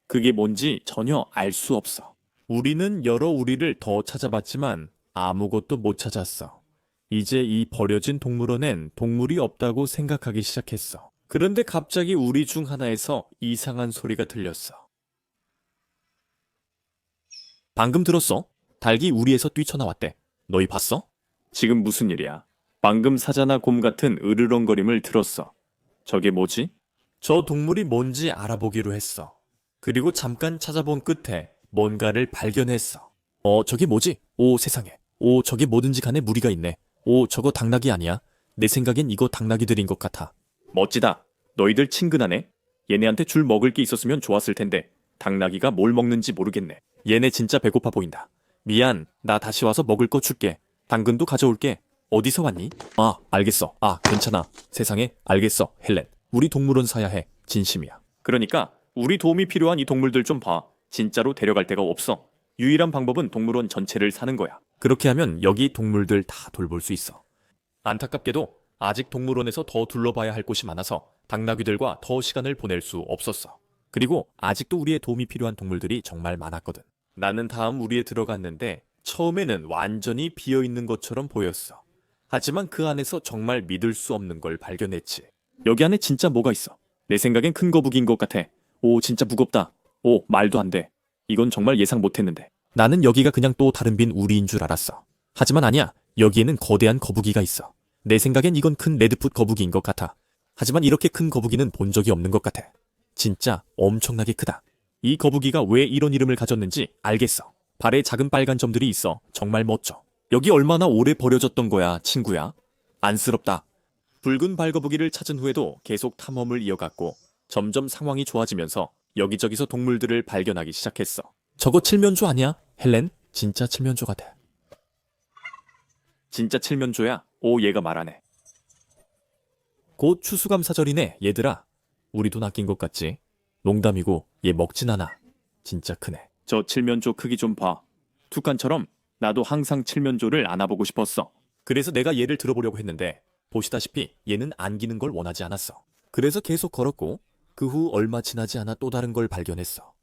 그게 뭔지 전혀 알 수 없어. 우리는 여러 우리를 더 찾아봤지만 아무것도 못 찾았어. 이제 이 버려진 동물원엔 동물이 없다고 생각하기 시작했어. 그런데 갑자기 우리 중 하나에서 이상한 소리가 들렸어. 방금 들었어? 닭이 우리에서 뛰쳐나왔대. 너희 봤어? 지금 무슨 일이야? 방금 사자나 곰 같은 으르렁거림을 들었어. 저게 뭐지? 저 동물이 뭔지 알아보기로 했어. 그리고 잠깐 찾아본 끝에 뭔가를 발견했어. 저게 뭐지? 오, 세상에. 오, 저게 뭐든지 간에 무리가 있네. 오, 저거 당나귀 아니야? 내 생각엔 이거 당나귀들인 것 같아. 멋지다. 너희들 친근하네. 얘네한테 줄 먹을 게 있었으면 좋았을 텐데 당나귀가 뭘 먹는지 모르겠네. 얘네 진짜 배고파 보인다. 미안, 나 다시 와서 먹을 거 줄게. 당근도 가져올게. 어디서 왔니? 아, 알겠어. 아, 괜찮아. 세상에, 알겠어, 헬렌. 우리 동물원 사야 해. 진심이야. 그러니까 우리 도움이 필요한 이 동물들 좀 봐. 진짜로 데려갈 데가 없어. 유일한 방법은 동물원 전체를 사는 거야. 그렇게 하면 여기 동물들 다 돌볼 수 있어. 안타깝게도 아직 동물원에서 더 둘러봐야 할 곳이 많아서 당나귀들과 더 시간을 보낼 수 없었어. 그리고 아직도 우리의 도움이 필요한 동물들이 정말 많았거든. 나는 다음 우리에 들어갔는데 처음에는 완전히 비어있는 것처럼 보였어. 하지만 그 안에서 정말 믿을 수 없는 걸 발견했지. 여기 안에 진짜 뭐가 있어. 내 생각엔 큰 거북이인 것 같아. 오, 진짜 무겁다. 오, 말도 안 돼. 이건 정말 예상 못했는데. 나는 여기가 그냥 또 다른 빈 우리인 줄 알았어. 하지만 아니야. 여기에는 거대한 거북이가 있어. 내 생각엔 이건 큰 레드풋 거북이인 것 같아. 하지만 이렇게 큰 거북이는 본 적이 없는 것 같아. 진짜 엄청나게 크다. 이 거북이가 왜 이런 이름을 가졌는지 알겠어. 발에 작은 빨간 점들이 있어. 정말 멋져. 여기 얼마나 오래 버려졌던 거야, 친구야? 안쓰럽다. 붉은 발거북이를 찾은 후에도 계속 탐험을 이어갔고 점점 상황이 좋아지면서 여기저기서 동물들을 발견하기 시작했어. 저거 칠면조 아니야? 헬렌? 진짜 칠면조 같아. 진짜 칠면조야? 오, 얘가 말하네. 곧 추수감사절이네, 얘들아. 우리도 낚인 것 같지? 농담이고 얘 먹진 않아. 진짜 크네. 저 칠면조 크기 좀 봐. 툭간처럼 나도 항상 칠면조를 안아보고 싶었어. 그래서 내가 얘를 들어보려고 했는데 보시다시피 얘는 안기는 걸 원하지 않았어. 그래서 계속 걸었고 그 후 얼마 지나지 않아 또 다른 걸 발견했어.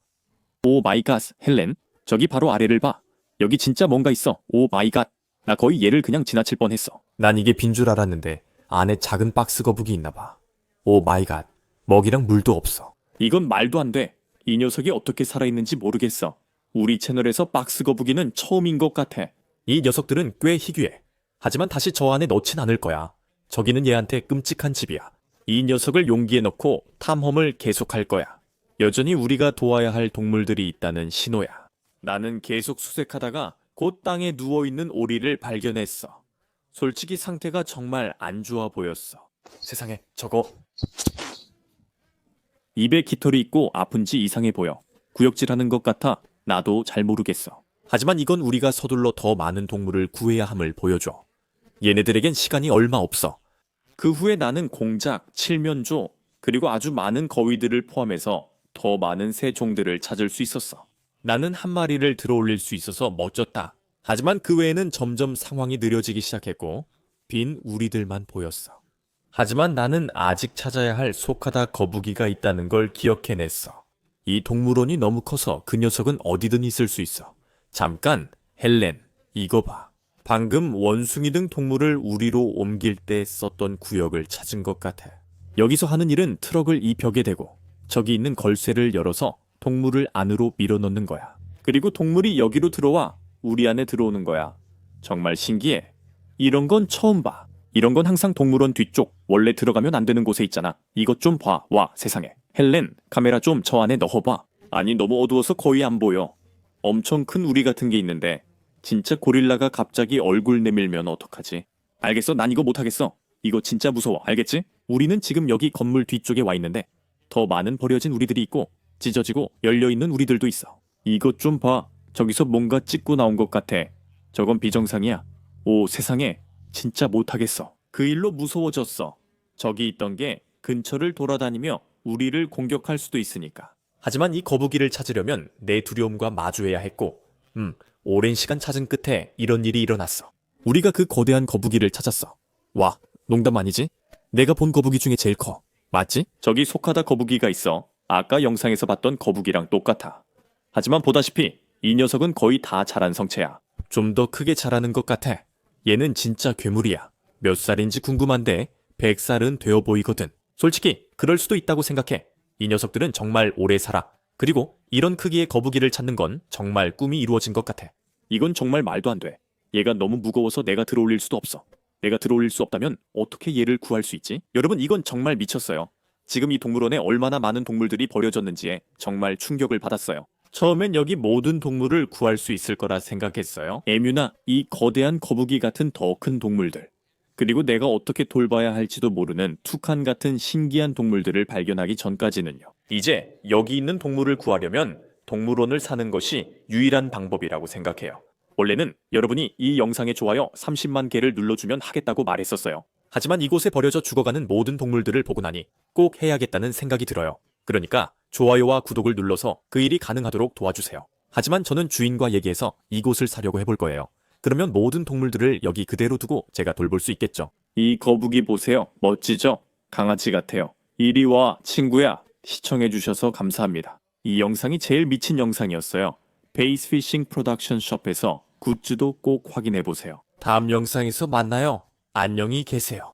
오 마이 갓, 헬렌. 저기 바로 아래를 봐. 여기 진짜 뭔가 있어. 오 마이 갓. 나 거의 얘를 그냥 지나칠 뻔했어. 난 이게 빈 줄 알았는데 안에 작은 박스 거북이 있나 봐. 오 마이 갓. 먹이랑 물도 없어. 이건 말도 안 돼. 이 녀석이 어떻게 살아있는지 모르겠어. 우리 채널에서 박스 거북이는 처음인 것 같아. 이 녀석들은 꽤 희귀해. 하지만 다시 저 안에 넣진 않을 거야. 저기는 얘한테 끔찍한 집이야. 이 녀석을 용기에 넣고 탐험을 계속할 거야. 여전히 우리가 도와야 할 동물들이 있다는 신호야. 나는 계속 수색하다가 곧 땅에 누워있는 오리를 발견했어. 솔직히 상태가 정말 안 좋아 보였어. 세상에, 저거... 입에 깃털이 있고 아픈지 이상해 보여. 구역질하는 것 같아. 나도 잘 모르겠어. 하지만 이건 우리가 서둘러 더 많은 동물을 구해야 함을 보여줘. 얘네들에겐 시간이 얼마 없어. 그 후에 나는 공작, 칠면조, 그리고 아주 많은 거위들을 포함해서 더 많은 새 종들을 찾을 수 있었어. 나는 한 마리를 들어올릴 수 있어서 멋졌다. 하지만 그 외에는 점점 상황이 느려지기 시작했고 빈 우리들만 보였어. 하지만 나는 아직 찾아야 할 소카다 거북이가 있다는 걸 기억해냈어. 이 동물원이 너무 커서 그 녀석은 어디든 있을 수 있어. 잠깐, 헬렌, 이거 봐. 방금 원숭이 등 동물을 우리로 옮길 때 썼던 구역을 찾은 것 같아. 여기서 하는 일은 트럭을 이 벽에 대고 저기 있는 걸쇠를 열어서 동물을 안으로 밀어넣는 거야. 그리고 동물이 여기로 들어와 우리 안에 들어오는 거야. 정말 신기해. 이런 건 처음 봐. 이런 건 항상 동물원 뒤쪽 원래 들어가면 안 되는 곳에 있잖아. 이것 좀 봐. 와, 세상에. 헬렌, 카메라 좀 저 안에 넣어봐. 아니, 너무 어두워서 거의 안 보여. 엄청 큰 우리 같은 게 있는데 진짜 고릴라가 갑자기 얼굴 내밀면 어떡하지? 알겠어, 난 이거 못하겠어. 이거 진짜 무서워, 알겠지? 우리는 지금 여기 건물 뒤쪽에 와 있는데 더 많은 버려진 우리들이 있고 찢어지고 열려있는 우리들도 있어. 이것 좀 봐. 저기서 뭔가 찍고 나온 것 같아. 저건 비정상이야. 오, 세상에. 진짜 못하겠어. 그 일로 무서워졌어. 저기 있던 게 근처를 돌아다니며 우리를 공격할 수도 있으니까. 하지만 이 거북이를 찾으려면 내 두려움과 마주해야 했고 오랜 시간 찾은 끝에 이런 일이 일어났어. 우리가 그 거대한 거북이를 찾았어. 와, 농담 아니지? 내가 본 거북이 중에 제일 커. 맞지? 저기 소카다 거북이가 있어. 아까 영상에서 봤던 거북이랑 똑같아. 하지만 보다시피 이 녀석은 거의 다 자란 성체야. 좀 더 크게 자라는 것 같아. 얘는 진짜 괴물이야. 몇 살인지 궁금한데 100살은 되어 보이거든. 솔직히 그럴 수도 있다고 생각해. 이 녀석들은 정말 오래 살아. 그리고 이런 크기의 거북이를 찾는 건 정말 꿈이 이루어진 것 같아. 이건 정말 말도 안 돼. 얘가 너무 무거워서 내가 들어올릴 수도 없어. 내가 들어올릴 수 없다면 어떻게 얘를 구할 수 있지? 여러분, 이건 정말 미쳤어요. 지금 이 동물원에 얼마나 많은 동물들이 버려졌는지에 정말 충격을 받았어요. 처음엔 여기 모든 동물을 구할 수 있을 거라 생각했어요. 에뮤나 이 거대한 거북이 같은 더 큰 동물들. 그리고 내가 어떻게 돌봐야 할지도 모르는 투칸 같은 신기한 동물들을 발견하기 전까지는요. 이제 여기 있는 동물을 구하려면 동물원을 사는 것이 유일한 방법이라고 생각해요. 원래는 여러분이 이 영상의 좋아요 30만 개를 눌러주면 하겠다고 말했었어요. 하지만 이곳에 버려져 죽어가는 모든 동물들을 보고 나니 꼭 해야겠다는 생각이 들어요. 그러니까 좋아요와 구독을 눌러서 그 일이 가능하도록 도와주세요. 하지만 저는 주인과 얘기해서 이곳을 사려고 해볼 거예요. 그러면 모든 동물들을 여기 그대로 두고 제가 돌볼 수 있겠죠. 이 거북이 보세요. 멋지죠? 강아지 같아요. 이리 와, 친구야. 시청해주셔서 감사합니다. 이 영상이 제일 미친 영상이었어요. 베이스피싱 프로덕션 숍에서 굿즈도 꼭 확인해보세요. 다음 영상에서 만나요. 안녕히 계세요.